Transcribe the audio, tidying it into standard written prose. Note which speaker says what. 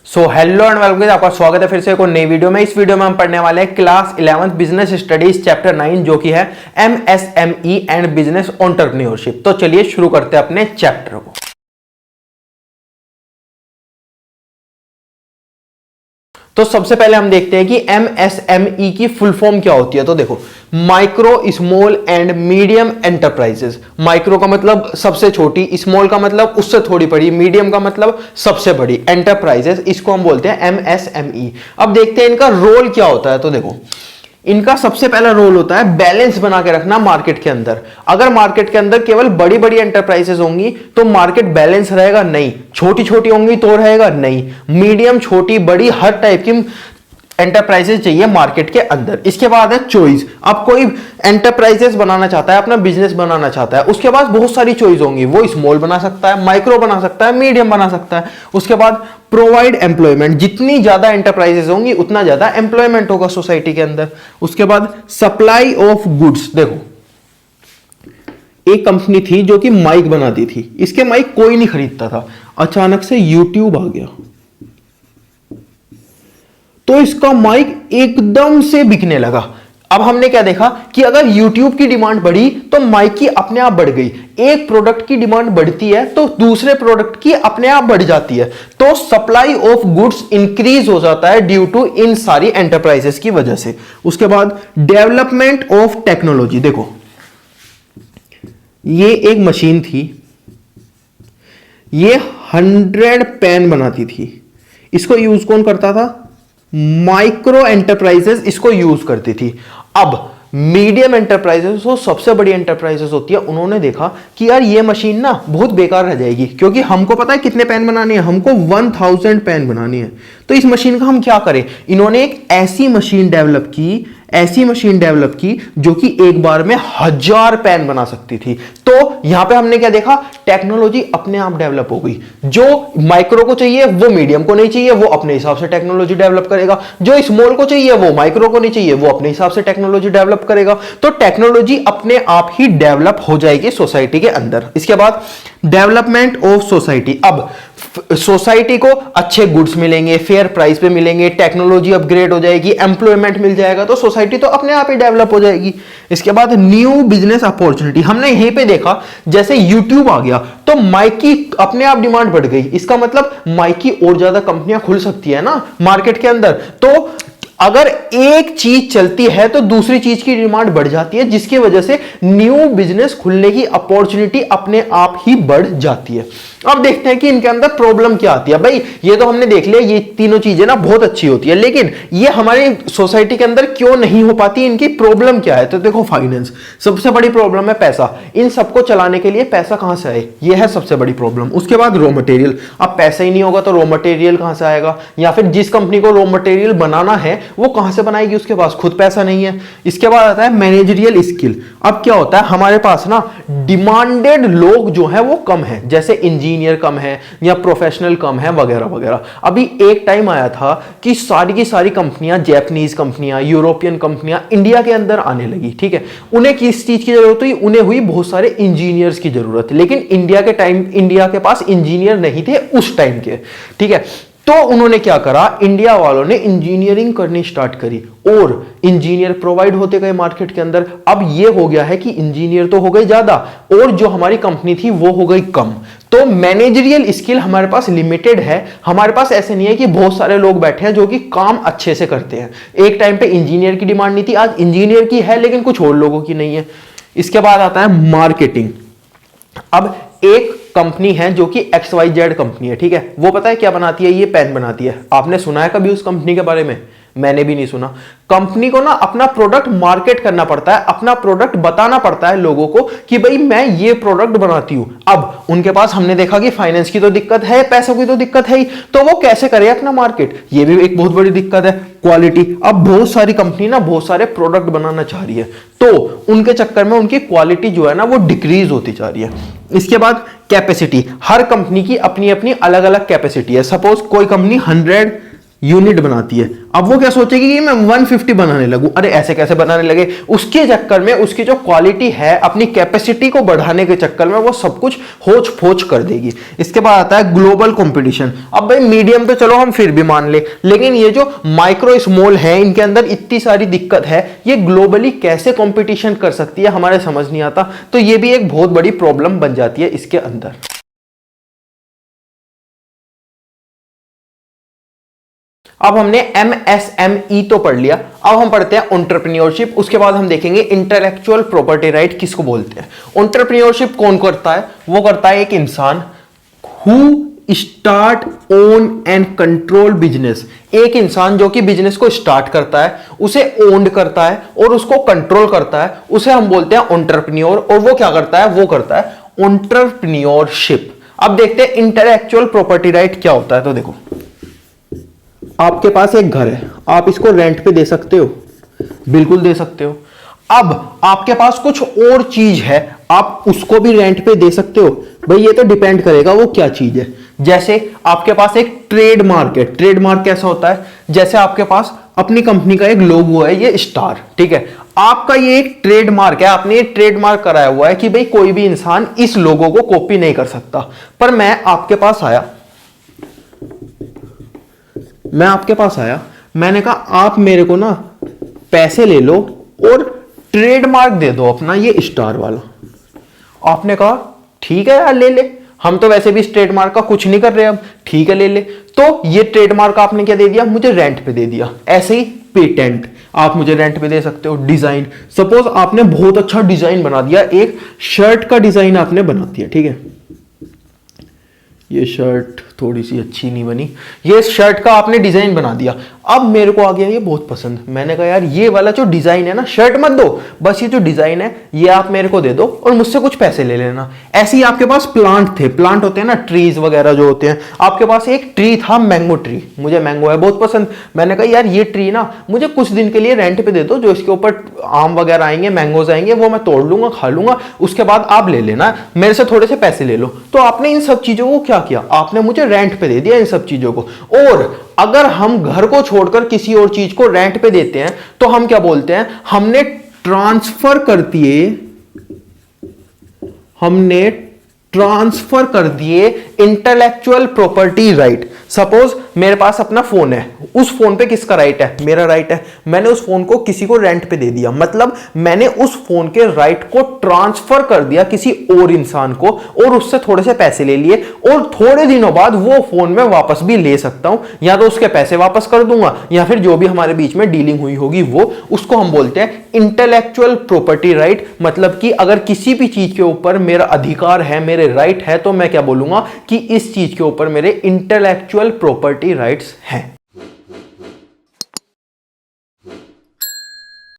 Speaker 1: So hello and welcome, आपका स्वागत है फिर से एक और नई वीडियो में। इस वीडियो में हम पढ़ने वाले हैं क्लास 11 बिजनेस स्टडीज चैप्टर 9 जो कि है MSME एंड बिजनेस एंटरप्रेन्योरशिप। तो चलिए शुरू करते हैं अपने चैप्टर को। तो सबसे पहले हम देखते हैं कि MSME की फुल फॉर्म क्या होती है। तो देखो, micro small and medium enterprises. Micro का मतलब सबसे छोटी, स्मॉल का मतलब उससे थोड़ी बड़ी, मीडियम का मतलब सबसे बड़ी एंटरप्राइजेस, इसको हम बोलते हैं MSME। अब देखते हैं इनका रोल क्या होता है। तो देखो, इनका सबसे पहला रोल होता है बैलेंस बना के रखना मार्केट के अंदर। अगर मार्केट के अंदर केवल बड़ी बड़ी एंटरप्राइजेस होंगी तो मार्केट बैलेंस रहेगा नहीं, छोटी छोटी होंगी तो रहेगा नहीं। मीडियम, छोटी, बड़ी, हर टाइप की एंटरप्राइजेस चाहिए मार्केट के अंदर। इसके बाद है चॉइस। अब कोई एंटरप्राइजेस बनाना चाहता है, अपना बिजनेस बनाना चाहता है, उसके पास बहुत सारी चॉइस होंगी। वो स्मॉल बना सकता है, माइक्रो बना सकता है, मीडियम बना सकता है। उसके बाद प्रोवाइड एम्प्लॉयमेंट। जितनी ज्यादा एंटरप्राइजेस होंगी उतना ज्यादा एम्प्लॉयमेंट होगा सोसाइटी के अंदर। उसके बाद सप्लाई ऑफ गुड्स। देखो, एक कंपनी थी जो कि माइक बनाती थी, इसके माइक कोई नहीं खरीदता था। अचानक से यूट्यूब आ गया तो इसका माइक एकदम से बिकने लगा। अब हमने क्या देखा कि अगर YouTube की डिमांड बढ़ी तो माइक की अपने आप बढ़ गई। एक प्रोडक्ट की डिमांड बढ़ती है तो दूसरे प्रोडक्ट की अपने आप बढ़ जाती है। तो सप्लाई ऑफ गुड्स इंक्रीज हो जाता है ड्यू टू इन सारी एंटरप्राइजेस की वजह से। उसके बाद डेवलपमेंट ऑफ टेक्नोलॉजी। देखो, ये एक मशीन थी, ये 100 पेन बनाती थी। इसको यूज कौन करता था? माइक्रो एंटरप्राइजेस इसको यूज करती थी। अब मीडियम एंटरप्राइजेस, वो सबसे बड़ी एंटरप्राइजेस होती है, उन्होंने देखा कि यार ये मशीन ना बहुत बेकार रह जाएगी, क्योंकि हमको पता है कितने पेन बनाने हैं, हमको 1000 पेन बनानी है। तो इस मशीन का हम क्या करें? इन्होंने एक ऐसी मशीन डेवलप की जो कि एक बार में 1000 पेन बना सकती थी। तो यहां पे हमने क्या देखा? टेक्नोलॉजी अपने आप डेवलप हो गई। जो माइक्रो को चाहिए वो मीडियम को नहीं चाहिए, वो अपने हिसाब से टेक्नोलॉजी डेवलप करेगा। जो स्मॉल को चाहिए वो माइक्रो को नहीं चाहिए, वो अपने हिसाब से टेक्नोलॉजी डेवलप करेगा। तो टेक्नोलॉजी अपने आप ही डेवलप हो जाएगी सोसाइटी के अंदर। इसके बाद डेवलपमेंट ऑफ सोसाइटी। अब सोसाइटी को अच्छे गुड्स मिलेंगे, फेयर प्राइस पे मिलेंगे, टेक्नोलॉजी अपग्रेड हो जाएगी, एम्प्लॉयमेंट मिल जाएगा, तो सोसाइटी तो अपने आप ही डेवलप हो जाएगी। इसके बाद न्यू बिजनेस अपॉर्चुनिटी। हमने यहीं पे देखा जैसे यूट्यूब आ गया तो माइक की अपने आप डिमांड बढ़ गई। इसका मतलब माइक की और ज्यादा कंपनियां खुल सकती है ना मार्केट के अंदर। तो अगर एक चीज चलती है तो दूसरी चीज की डिमांड बढ़ जाती है, जिसकी वजह से न्यू बिजनेस खुलने की अपॉर्चुनिटी अपने आप ही बढ़ जाती है। अब देखते हैं कि इनके अंदर प्रॉब्लम क्या आती है। भाई, ये तो हमने देख लिया, ये तीनों चीजें ना बहुत अच्छी होती है, लेकिन ये हमारी सोसाइटी के अंदर क्यों नहीं हो पाती? इनकी प्रॉब्लम क्या है? तो देखो, फाइनेंस सबसे बड़ी प्रॉब्लम है। पैसा, इन सबको चलाने के लिए पैसा कहां से आए, ये है सबसे बड़ी प्रॉब्लम। उसके बाद रॉ मटेरियल। अब पैसा ही नहीं होगा तो रॉ मटेरियल कहां से आएगा? या फिर जिस कंपनी को रॉ मटेरियल बनाना है वो कहां से बनाएगी? उसके पास खुद पैसा नहीं है। इसके बाद आता है मैनेजरियल स्किल। अब क्या होता है, हमारे पास ना डिमांडेड लोग जो है वो कम है, जैसे इंजीनियर कम है या प्रोफेशनल कम है वगैरह वगैरह। अभी एक टाइम आया था कि सारी की सारी कंपनियां, जापानीज कंपनियां, यूरोपियन कंपनियां इंडिया के अंदर आने लगी। ठीक है, उन्हें किस चीज की जरूरत हुई? उन्हें हुई बहुत सारे इंजीनियर्स की जरूरत। लेकिन इंडिया के पास इंजीनियर नहीं थे उस टाइम के। ठीक है, तो उन्होंने क्या करा? इंडिया वालों ने इंजीनियरिंग करनी स्टार्ट करी और इंजीनियर प्रोवाइड होते गए मार्केट के अंदर। अब ये हो गया है कि इंजीनियर तो हो गए ज्यादा और जो हमारी कंपनी थी वो हो गई कम। तो मैनेजरियल स्किल हमारे पास लिमिटेड है। हमारे पास ऐसे नहीं है कि बहुत सारे लोग बैठे हैं जो कि काम अच्छे से करते हैं। एक टाइम पे इंजीनियर की डिमांड नहीं थी, आज इंजीनियर की है लेकिन कुछ और लोगों की नहीं है। इसके बाद आता है मार्केटिंग। अब एक कंपनी है जो कि XYZ कंपनी है, ठीक है, वो पता है क्या बनाती है? ये पेन बनाती है। आपने सुना है कभी उस कंपनी के बारे में? मैंने भी नहीं सुना। कंपनी को ना अपना प्रोडक्ट मार्केट करना पड़ता है, अपना प्रोडक्ट बताना पड़ता है लोगों को कि भाई मैं ये प्रोडक्ट बनाती हूं। अब उनके पास हमने देखा कि फाइनेंस की तो दिक्कत है, पैसों की तो दिक्कत है ही, तो वो कैसे करे अपना मार्केट? ये भी एक बहुत बड़ी दिक्कत है। क्वालिटी। अब बहुत सारी कंपनी ना बहुत सारे प्रोडक्ट बनाना चाह रही है, तो उनके चक्कर में उनकी क्वालिटी जो है ना वो डिक्रीज होती जा रही है। इसके बाद कैपेसिटी। हर कंपनी की अपनी अपनी अलग अलग कैपेसिटी है। सपोज कोई कंपनी 100 यूनिट बनाती है। अब वो क्या सोचेगी कि मैं 150 बनाने लगूं, अरे ऐसे कैसे बनाने लगे, उसके चक्कर में उसकी जो क्वालिटी है अपनी कैपेसिटी को बढ़ाने के चक्कर में वो सब कुछ होच फोच कर देगी। इसके बाद आता है ग्लोबल कंपटीशन। अब भाई मीडियम तो चलो हम फिर भी मान ले, लेकिन ये जो माइक्रो स्मॉल है इनके अंदर इतनी सारी दिक्कत है, ये ग्लोबली कैसे कंपटीशन कर सकती है हमारे समझ नहीं आता। तो ये भी एक बहुत बड़ी प्रॉब्लम बन जाती है इसके अंदर। अब हमने MSME तो पढ़ लिया, अब हम पढ़ते हैं एंटरप्रेन्योरशिप। उसके बाद हम देखेंगे इंटेलेक्चुअल प्रॉपर्टी राइट किसको बोलते हैं। एंटरप्रेन्योरशिप कौन करता है, वो करता है एक इंसान who start own and control business. एक इंसान जो कि बिजनेस को स्टार्ट करता है, उसे ओन करता है और उसको कंट्रोल करता है, उसे हम बोलते हैं एंटरप्रेन्योर। और वो क्या करता है, वो करता है एंटरप्रेन्योरशिप। अब देखते हैं इंटेलेक्चुअल प्रॉपर्टी राइट क्या होता है। तो देखो, आपके पास एक घर है, आप इसको रेंट पे दे सकते हो, बिल्कुल दे सकते हो। अब आपके पास कुछ और चीज है, आप उसको भी रेंट पे दे सकते हो। भाई ये तो डिपेंड करेगा वो क्या चीज है। जैसे आपके पास एक ट्रेडमार्क है। ट्रेडमार्क कैसा होता है, जैसे आपके पास अपनी कंपनी का एक लोगो है, ये स्टार, ठीक है, आपका ये एक ट्रेडमार्क है, आपने ये ट्रेडमार्क कराया हुआ है कि भाई कोई भी इंसान इस लोगो को कॉपी नहीं कर सकता। पर मैं आपके पास आया, मैंने कहा आप मेरे को ना पैसे ले लो और ट्रेडमार्क दे दो अपना ये स्टार वाला। आपने कहा ठीक है यार ले ले, हम तो वैसे भी इस ट्रेडमार्क का कुछ नहीं कर रहे, अब ठीक है ले ले। तो ये ट्रेडमार्क आपने क्या दे दिया, मुझे रेंट पे दे दिया। ऐसे ही पेटेंट आप मुझे रेंट पे दे सकते हो। डिजाइन, सपोज आपने बहुत अच्छा डिजाइन बना दिया, एक शर्ट का डिजाइन आपने बना दिया, ठीक है, ये शर्ट थोड़ी सी अच्छी नहीं बनी, ये शर्ट का आपने डिजाइन बना दिया। अब मेरे को आ गया ये बहुत पसंद, मैंने कहा यार ये वाला जो डिजाइन है ना, शर्ट मत दो, बस ये जो डिजाइन है ये आप मेरे को दे दो और मुझसे कुछ पैसे ले लेना। ऐसे ही आपके पास प्लांट थे, प्लांट होते हैं ना, ट्रीज वगैरह जो होते हैं। आपके पास एक ट्री था, मैंगो ट्री, मुझे मैंगो है बहुत पसंद। मैंने कहा यार ये ट्री ना मुझे कुछ दिन के लिए रेंट पे दे दो, जो इसके ऊपर आम वगैरह आएंगे, मैंगोज आएंगे, वो मैं तोड़ लूंगा, खा लूंगा, उसके बाद आप ले लेना, मेरे से थोड़े से पैसे ले लो। तो आपने इन सब चीजों को क्या किया, आपने मुझे रेंट पे दे दिया इन सब चीजों को। और अगर हम घर को छोड़कर किसी और चीज को रेंट पे देते हैं तो हम क्या बोलते हैं, हमने ट्रांसफर कर दिए इंटेलेक्चुअल प्रॉपर्टी राइट। सपोज मेरे पास अपना फोन है, उस फोन पे किसका राइट है, मेरा राइट है। मैंने उस फोन को किसी को रेंट पे दे दिया, मतलब मैंने उस फोन के राइट को ट्रांसफर कर दिया किसी और इंसान को और उससे थोड़े से पैसे ले लिए, और थोड़े दिनों बाद वो फोन मैं वापस भी ले सकता हूं, या तो उसके पैसे वापस कर दूंगा या फिर जो भी हमारे बीच में डीलिंग हुई होगी वो, उसको हम बोलते हैं इंटेलेक्चुअल प्रॉपर्टी राइट। मतलब कि अगर किसी भी चीज के ऊपर मेरा अधिकार है, मेरे राइट है, तो मैं क्या बोलूंगा कि इस चीज के ऊपर मेरे इंटेलेक्चुअल प्रॉपर्टी राइट्स हैं।